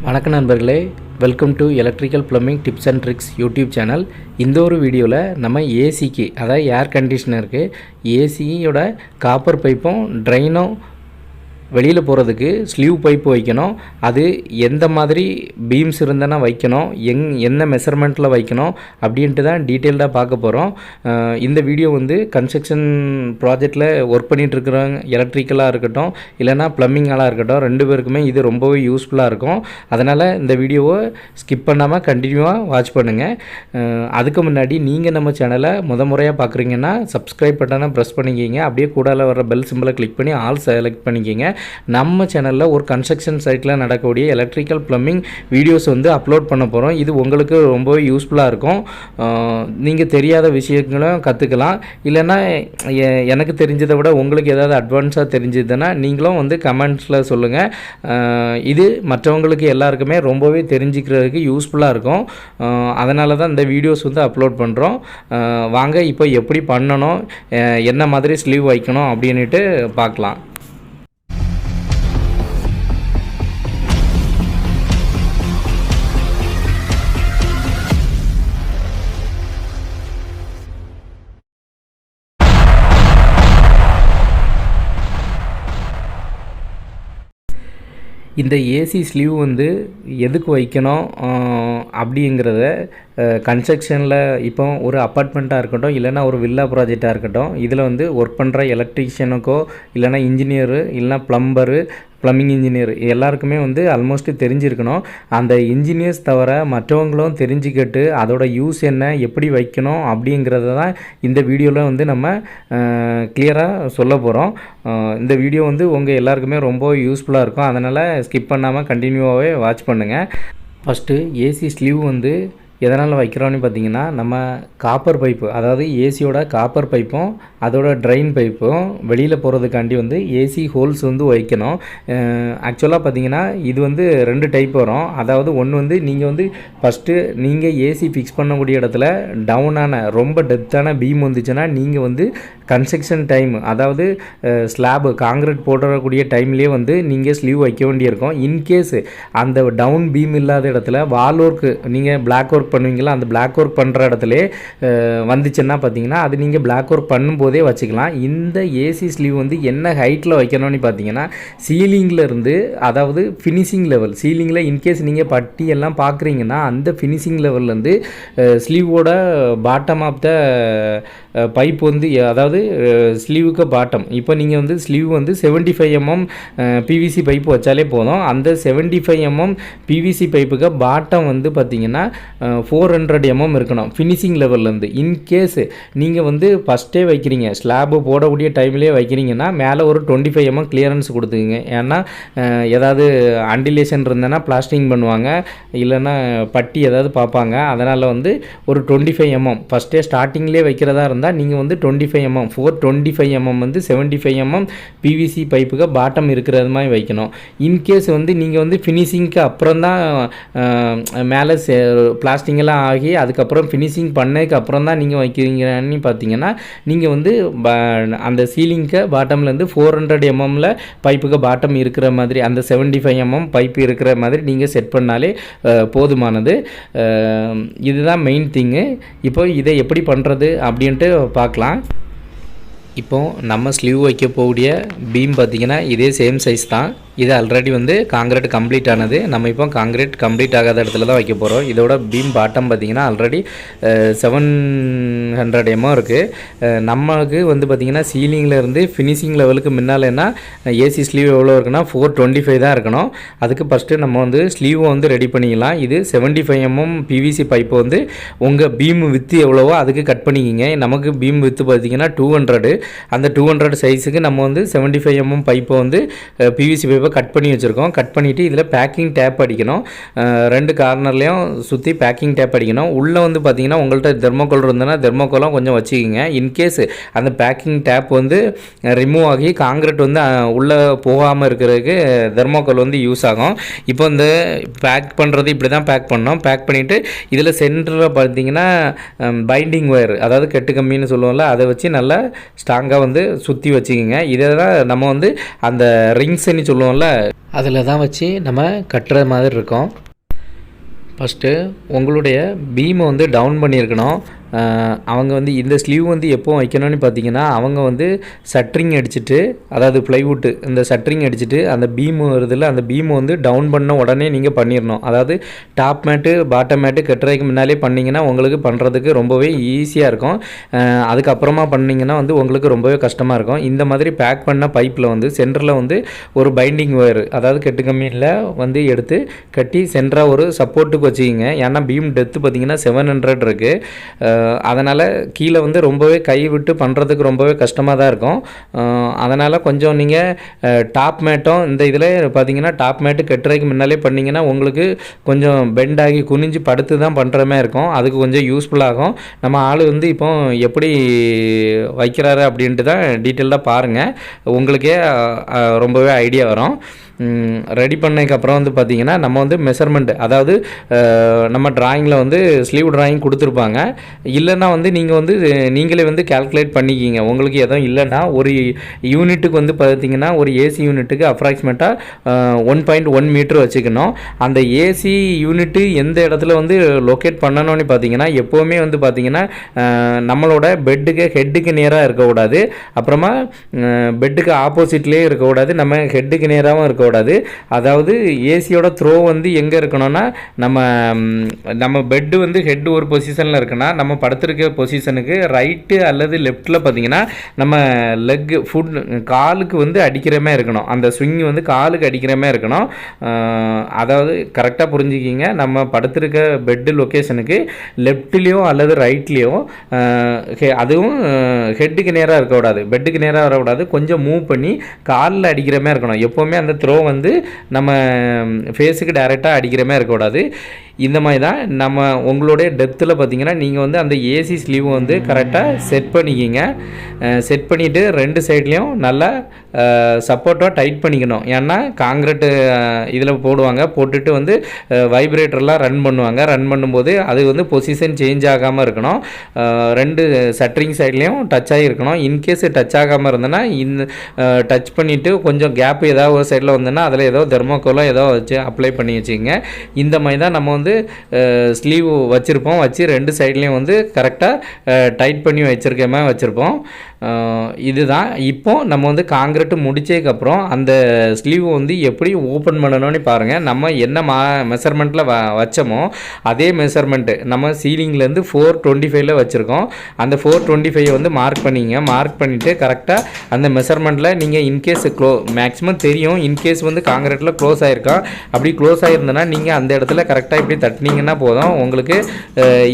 வணக்கம் நண்பர்களே, welcome to electrical plumbing tips and tricks YouTube channel. இந்த ஒரு வீடியோவில் நம்ம ஏசிக்கு, அதாவது ஏர் கண்டிஷனருக்கு ஏசியோட காப்பர் பைப்பும் ட்ரைனும் வெளியில் போகிறதுக்கு ஸ்லீவ் பைப்பு வைக்கணும். அது எந்த மாதிரி பீம்ஸ் இருந்தனா வைக்கணும், என்ன மெஷர்மெண்ட்டில் வைக்கணும் அப்படின்ட்டு தான் டீட்டெயில்டாக பார்க்க போகிறோம். இந்த வீடியோ வந்து கன்ஸ்ட்ரக்ஷன் ப்ராஜெக்டில் ஒர்க் பண்ணிகிட்ருக்கிறவங்க, எலக்ட்ரிக்கலாக இருக்கட்டும் இல்லைனா ப்ளம்பிங்காக இருக்கட்டும், ரெண்டு பேருக்குமே இது ரொம்பவே யூஸ்ஃபுல்லாக இருக்கும். அதனால் இந்த வீடியோவை ஸ்கிப் பண்ணாமல் கண்டினியூவாக வாட்ச் பண்ணுங்கள். அதுக்கு முன்னாடி நீங்கள் நம்ம சேனலை முறையாக பார்க்குறீங்கன்னா சப்ஸ்கிரைப் பட்டனை ப்ரெஸ் பண்ணிக்கிங்க. அப்படியே கூடால வர பெல் சிம்பிளை கிளிக் பண்ணி ஆல் செலக்ட் பண்ணிக்கிங்க. நம்ம சேனலில் ஒரு கன்ஸ்ட்ரக்ஷன் சைட்டில் நடக்கக்கூடிய எலக்ட்ரிக்கல் ப்ளம்பிங் வீடியோஸ் வந்து அப்லோட் பண்ண போகிறோம். இது உங்களுக்கு ரொம்பவே யூஸ்ஃபுல்லாக இருக்கும். நீங்கள் தெரியாத விஷயங்களும் கற்றுக்கலாம். இல்லைன்னா எனக்கு தெரிஞ்சதை விட உங்களுக்கு ஏதாவது அட்வான்ஸாக தெரிஞ்சதுன்னா நீங்களும் வந்து கமெண்ட்ஸில் சொல்லுங்கள். இது மற்றவங்களுக்கு எல்லாருக்குமே ரொம்பவே தெரிஞ்சுக்கிறதுக்கு யூஸ்ஃபுல்லாக இருக்கும். அதனால தான் இந்த வீடியோஸ் வந்து அப்லோட் பண்ணுறோம். வாங்க இப்போ எப்படி பண்ணணும், என்ன மாதிரி ஸ்லீவ் வைக்கணும் அப்படின்ட்டு பார்க்கலாம். இந்த ஏசி ஸ்லீவ் வந்து எதுக்கு வைக்கணும் அப்படிங்கிறத கன்ஸ்ட்ரக்ஷனில் இப்போ ஒரு அப்பார்ட்மெண்ட்டாக இருக்கட்டும் இல்லைனா ஒரு வில்லா ப்ராஜெக்டாக இருக்கட்டும், இதில் வந்து ஒர்க் பண்ணுற எலக்ட்ரீஷியனுக்கோ இல்லைனா இன்ஜினியரு இல்லைனா ப்ளம்பிங் இன்ஜினியர் எல்லாருக்குமே வந்து ஆல்மோஸ்ட் தெரிஞ்சிருக்கணும். அந்த இன்ஜினியர்ஸ் தவிர மற்றவங்களும் தெரிஞ்சுக்கிட்டு அதோட யூஸ் என்ன, எப்படி வைக்கணும் அப்படிங்கிறத தான் இந்த வீடியோவில் வந்து நம்ம கிளியராக சொல்ல போகிறோம். இந்த வீடியோ வந்து உங்கள் எல்லாருக்குமே ரொம்ப யூஸ்ஃபுல்லாக இருக்கும். அதனால் ஸ்கிப் பண்ணாமல் கண்டினியூவாகவே வாட்ச் பண்ணுங்கள். ஃபஸ்ட்டு ஏசி ஸ்லீவ் வந்து எதனால் வைக்கிறோன்னு பார்த்தீங்கன்னா, நம்ம காப்பர் பைப்பு, அதாவது ஏசியோட காப்பர் பைப்பும் அதோட ட்ரைன் பைப்பும் வெளியில் போகிறதுக்காண்டி வந்து ஏசி ஹோல்ஸ் வந்து வைக்கணும். ஆக்சுவலாக பார்த்தீங்கன்னா இது வந்து ரெண்டு டைப் வரும். அதாவது ஒன்று வந்து நீங்கள் வந்து ஃபஸ்ட்டு நீங்கள் ஏசி ஃபிக்ஸ் பண்ணக்கூடிய இடத்துல டவுனான ரொம்ப டெப்த்தான பீம் வந்துச்சுன்னா நீங்கள் வந்து கன்ஸ்ட்ரக்ஷன் டைம், அதாவது ஸ்லாபு காங்கிரீட் போடக்கூடிய டைம்லேயே வந்து நீங்கள் ஸ்லீவ் வைக்க வேண்டியிருக்கும். இன்கேஸ் அந்த டவுன் பீம் இல்லாத இடத்துல வால் ஒர்க்கு நீங்கள் பிளாக் ஒர்க் பண்ணுவீங்களா, அந்த பிளாக் ஒர்க் பண்ணுற இடத்துல வந்துச்சுன்னா பார்த்தீங்கன்னா அது நீங்கள் பிளாக் ஒர்க் பண்ணும்போதே வச்சுக்கலாம். இந்த ஏசி ஸ்லீவ் வந்து என்ன ஹைட்டில் வைக்கணும்னு பார்த்தீங்கன்னா சீலிங்கில் இருந்து, அதாவது ஃபினிஷிங் லெவல், சீலிங்கில் இன்கேஸ் நீங்கள் பட்டி எல்லாம் பார்க்குறீங்கன்னா அந்த ஃபினிஷிங் லெவல்லேருந்து ஸ்லீவோட பாட்டம் ஆஃப் த பைப் வந்து, அதாவது ஸ்லீவுக்கு பாட்டம், இப்போ நீங்கள் வந்து ஸ்லீவ் வந்து 75 mm பிவிசி பைப்பு வச்சாலே போதும். அந்த 75 mm பிவிசி பைப்புக்கு பாட்டம் வந்து பார்த்தீங்கன்னா 400 mm இருக்கணும் ஃபினிஷிங் லெவல்லேருந்து. இன்கேஸ் நீங்கள் வந்து ஃபஸ்ட்டே வைக்கிறீங்க, ஸ்லாபு போடக்கூடிய டைம்லேயே வைக்கிறீங்கன்னா மேலே ஒரு 25 mm கிளியரன்ஸ் கொடுத்துக்குங்க. ஏன்னா ஏதாவது அண்டிலேஷன் இருந்தேன்னா பிளாஸ்டிங் பண்ணுவாங்க, இல்லைன்னா பட்டி ஏதாவது பார்ப்பாங்க. அதனால் வந்து ஒரு 25 mm ஃபஸ்ட்டே ஸ்டார்டிங்லேயே வைக்கிறதா இருந்தால் நீங்கள் வந்து 25 mm 425 mm வந்து 75 mm பிவிசி பைப்புக்கு பாட்டம் இருக்கிறது மாதிரி வைக்கணும். இன்கேஸ் வந்து நீங்கள் வந்து ஃபினிஷிங்க்கு அப்புறம் தான் மேலே பிளாஸ்டிங்கெல்லாம் ஆகி அதுக்கப்புறம் ஃபினிஷிங் பண்ணதுக்கு அப்புறம் தான் நீங்கள் வைக்கிறீங்கன்னு பார்த்தீங்கன்னா நீங்கள் வந்து அந்த சீலிங்க்கு பாட்டம்லேருந்து 400 mm பைப்புக்கு பாட்டம் இருக்கிற மாதிரி, அந்த 75 mm பைப்பு இருக்கிற மாதிரி நீங்கள் செட் பண்ணாலே போதுமானது. இதுதான் மெயின் திங்கு. இப்போ இதை எப்படி பண்ணுறது அப்படின்ட்டு பார்க்கலாம். இப்போது நம்ம ஸ்லீவ் வைக்க போகக்கூடிய பீம் பார்த்திங்கன்னா இதே சேம் சைஸ் தான். இது ஆல்ரெடி வந்து காங்கிரீட் கம்ப்ளீட் ஆனது. நம்ம இப்போ காங்கிரீட் கம்ப்ளீட் ஆகாத இடத்துல தான் வைக்க போகிறோம். இதோட பீம் பாட்டம் பார்த்திங்கன்னா ஆல்ரெடி 700 mm இருக்குது. நமக்கு வந்து பார்த்திங்கன்னா சீலிங்கில் இருந்து ஃபினிஷிங் லெவலுக்கு முன்னாலேன்னா ஏசி ஸ்லீவ் எவ்வளோ இருக்குன்னா 425 தான் இருக்கணும். அதுக்கு ஃபஸ்ட்டு நம்ம வந்து ஸ்லீவை வந்து ரெடி பண்ணிக்கலாம். இது 75 mm பிவிசி பைப்பு வந்து உங்கள் பீம் வித்து எவ்வளவோ அதுக்கு கட் பண்ணிக்கிங்க. நமக்கு பீம் வித்து பார்த்திங்கன்னா 200. அந்த 200 சைஸுக்கு நம்ம வந்து 75 mm பைப்பை வந்து பிவிசி பைப்பை கட் பண்ணி வச்சுருக்கோம். கட் பண்ணிவிட்டு இதில் பேக்கிங் டேப் அடிக்கணும். ரெண்டு கார்னர்லேயும் சுற்றி பேக்கிங் டேப் அடிக்கணும். உள்ளே வந்து பார்த்திங்கன்னா உங்கள்கிட்ட தெர்மோகோல் இருந்ததுன்னா தெர்மோகோலாம் கொஞ்சம் வச்சுக்கிங்க. இன்கேஸ் அந்த பேக்கிங் டேப் வந்து ரிமூவ் ஆகி காங்கிரீட் வந்து உள்ளே போகாமல் இருக்கிறதுக்கு தெர்மோகோல் வந்து யூஸ் ஆகும். இப்போ இந்த பேக் பண்ணுறது இப்படி தான் பேக் பண்ணோம். பேக் பண்ணிவிட்டு இதில் சென்டரில் பார்த்திங்கன்னா பைண்டிங் ஒயர், அதாவது கெட்டு கம்மின்னு சொல்லுவோம்ல, அதை வச்சு நல்லா ஸ்ட்ராங்காக வந்து சுற்றி வச்சுக்கிங்க. இதை தான் நம்ம வந்து அந்த ரிங்ஸ்ன்னு சொல்லுவோம் போடுவோம்ல, அதில் தான் வச்சு நம்ம கட்டுற மாதிரி இருக்கும். ஃபஸ்ட்டு உங்களுடைய பீமை வந்து டவுன் பண்ணியிருக்கணும். அவங்க வந்து இந்த ஸ்லீவ் வந்து எப்போ வைக்கணும்னு பார்த்தீங்கன்னா, அவங்க வந்து சட்ரிங் அடிச்சுட்டு, அதாவது ப்ளைவுட்டு இந்த சட்ரிங் அடிச்சுட்டு அந்த பீமு வருதில்ல, அந்த பீமு வந்து டவுன் பண்ண உடனே நீங்கள் பண்ணிடணும். அதாவது டாப் மேட்டு பாட்டம் மேட்டு கட்டுறதுக்கு முன்னாலே பண்ணிங்கன்னா உங்களுக்கு பண்ணுறதுக்கு ரொம்பவே ஈஸியாக இருக்கும். அதுக்கப்புறமா பண்ணிங்கன்னா வந்து உங்களுக்கு ரொம்பவே கஷ்டமாக இருக்கும். இந்த மாதிரி பேக் பண்ண பைப்பில் வந்து சென்டரில் வந்து ஒரு பைண்டிங் ஒயர், அதாவது கெட்டு கம்மியில் வந்து எடுத்து கட்டி சென்டராக ஒரு சப்போர்ட்டுக்கு வச்சுக்கிங்க. ஏன்னா பீம் டெப்த்து பார்த்தீங்கன்னா 700 இருக்குது. அதனால் கீழே வந்து ரொம்பவே கை விட்டு பண்ணுறதுக்கு ரொம்பவே கஷ்டமாக தான் இருக்கும். அதனால் கொஞ்சம் நீங்கள் டாப் மேட்டும் இந்த இதில் பார்த்தீங்கன்னா டாப் மேட்டு கட்டுறதுக்கு முன்னாலே பண்ணிங்கன்னா உங்களுக்கு கொஞ்சம் பெண்ட் ஆகி குனிஞ்சு படுத்து தான் பண்ணுற மாதிரி இருக்கும். அதுக்கு கொஞ்சம் யூஸ்ஃபுல்லாகும். நம்ம ஆள் வந்து இப்போ எப்படி வைக்கிறாரு அப்படின்ட்டு தான் டீட்டெயிலாக பாருங்கள், உங்களுக்கே ரொம்பவே ஐடியா வரும். ரெடி பண்ணதுக்கப்புறம் வந்து பார்த்திங்கன்னா நம்ம வந்து மெஷர்மெண்ட், அதாவது நம்ம ட்ராயிங்கில் வந்து ஸ்லீவ் ட்ராயிங் கொடுத்துருப்பாங்க. இல்லைன்னா வந்து நீங்கள் வந்து நீங்களே வந்து கால்குலேட் பண்ணிக்கிங்க. உங்களுக்கு எதுவும் இல்லைன்னா ஒரு யூனிட்டுக்கு வந்து பார்த்திங்கன்னா ஒரு ஏசி யூனிட்டுக்கு அப்ராக்சிமேட்டாக 1.1 மீட்டர் வச்சுக்கணும். அந்த ஏசி யூனிட்டு எந்த இடத்துல வந்து லொக்கேட் பண்ணணும்னு பார்த்தீங்கன்னா எப்போவுமே வந்து பார்த்திங்கன்னா நம்மளோட பெட்டுக்கு ஹெட்டுக்கு நேராக இருக்கக்கூடாது, அப்புறமா பெட்டுக்கு ஆப்போசிட்லேயே இருக்கக்கூடாது, நம்ம ஹெட்டுக்கு நேராகவும் இருக்கக்கூடாது. அதாவது ஏசியோட த்ரோ வந்து எங்கே இருக்கணும்னா நம்ம பெட்டு வந்து ஹெட் ஒரு பொசிஷனில் இருக்குன்னா நம்ம படுத்திருக்க பொசிஷனுக்கு ரைட்டு அல்லது லெஃப்ட்டில் பார்த்தீங்கன்னா நம்ம லெக் ஃபுட் காலுக்கு வந்து அடிக்கிற மாதிரி இருக்கணும். அந்த ஸ்விங் வந்து காலுக்கு அடிக்கிற மாதிரி இருக்கணும். அதாவது கரெக்டாக புரிஞ்சுக்கிங்க, நம்ம படுத்திருக்க பெட்டு லொக்கேஷனுக்கு லெஃப்ட்லேயோ அல்லது ரைட்லேயோ, அதுவும் ஹெட்டுக்கு நேராக இருக்கக்கூடாது, பெட்டுக்கு நேராக வரக்கூடாது, கொஞ்சம் மூவ் பண்ணி காலில் அடிக்கிற மாதிரி இருக்கணும். எப்போவுமே அந்த த்ரோ வந்து நம்ம ஃபேஸுக்கு டைரெக்டாக அடிக்கிற மாதிரி இருக்கக்கூடாது. இந்த மாதிரி தான் நம்ம உங்களுடைய டெப்த்தில் பார்த்தீங்கன்னா நீங்கள் வந்து அந்த ஏசி ஸ்லீவ் வந்து கரெக்டாக செட் பண்ணிக்கிங்க. செட் பண்ணிவிட்டு ரெண்டு சைட்லேயும் நல்லா சப்போர்ட்டாக டைட் பண்ணிக்கணும். ஏன்னா காங்கிரீட்டு இதில் போடுவாங்க, போட்டுட்டு வந்து வைப்ரேட்டர்லாம் ரன் பண்ணுவாங்க. ரன் பண்ணும்போது அது வந்து பொசிஷன் சேஞ்ச் ஆகாமல் இருக்கணும். ரெண்டு சட்ரிங் சைட்லேயும் டச் ஆகிருக்கணும். இன்கேஸ் டச் ஆகாமல் இருந்ததுன்னா இந்த டச் பண்ணிவிட்டு கொஞ்சம் கேப் ஏதாவது ஒரு சைடில் வந்ததுன்னா அதில் ஏதோ தெர்மோக்கோலோ ஏதோ வச்சு அப்ளை பண்ணி வச்சுக்கோங்க. இந்த மாதிரி தான் நம்ம வந்து ஸ்லீவ் வச்சுருப்போம். வச்சு ரெண்டு சைட்லேயும் வந்து கரெக்டாக டைட் பண்ணி வச்சுருக்க மாதிரி வச்சுருப்போம். இதுதான் இப்போ நம்ம வந்து காங்கிரீட்டு முடிச்சதுக்கப்புறம் அந்த ஸ்லீவ் வந்து எப்படி ஓப்பன் பண்ணணும்னு பாருங்கள். நம்ம என்ன மெஷர்மெண்ட்டில் வச்சோமோ அதே மெஷர்மெண்ட்டு நம்ம சீலிங்லேருந்து 425 வச்சுருக்கோம். அந்த 425 வந்து மார்க் பண்ணிங்க. மார்க் பண்ணிவிட்டு கரெக்டாக அந்த மெஷர்மெண்ட்டில் நீங்கள் இன்கேஸ் மேக்ஸிமம் தெரியும், இன்கேஸ் வந்து காங்கிரீட்டில் க்ளோஸ் ஆகிருக்கா, அப்படி க்ளோஸ் ஆகிருந்தனா நீங்கள் அந்த இடத்துல கரெக்டாக இப்படி தட்டினீங்கன்னா போதும், உங்களுக்கு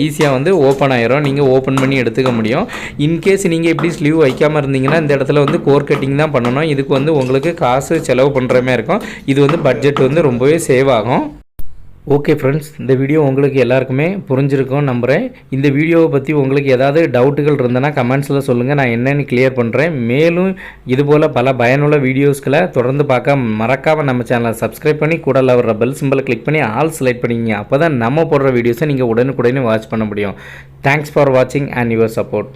ஈஸியாக வந்து ஓப்பன் ஆகிரும். நீங்கள் ஓப்பன் பண்ணி எடுத்துக்க முடியும். இன்கேஸ் நீங்கள் இப்படி ஸ்லீவ் வைக்காமல் இருந்தீங்கன்னா இந்த இடத்துல வந்து கோர் கட்டிங் தான் பண்ணணும். இதுக்கு வந்து உங்களுக்கு காசு செலவு பண்ணுற மாதிரி இருக்கும். இது வந்து பட்ஜெட் வந்து ரொம்பவே சேவ் ஆகும். ஓகே ஃப்ரெண்ட்ஸ், இந்த வீடியோ உங்களுக்கு எல்லாருக்குமே புரிஞ்சிருக்கும் நம்புகிறேன். இந்த வீடியோவை பற்றி உங்களுக்கு ஏதாவது டவுட்டுகள் இருந்தனா கமெண்ட்ஸில் சொல்லுங்கள், நான் என்னென்னு கிளியர் பண்ணுறேன். மேலும் இதுபோல் பல பயனுள்ள வீடியோஸ்களை தொடர்ந்து பார்க்க மறக்காமல் நம்ம சேனலை சப்ஸ்கிரைப் பண்ணி கூட வர பெல் சிம்பிளை கிளிக் பண்ணி ஆல் செலக்ட் பண்ணிங்க. அப்போ தான் நம்ம போடுற வீடியோஸை நீங்கள் உடனுக்குடனே வாட்ச் பண்ண முடியும். தேங்க்ஸ் ஃபார் வாட்சிங் அண்ட் யுவர் சப்போர்ட்.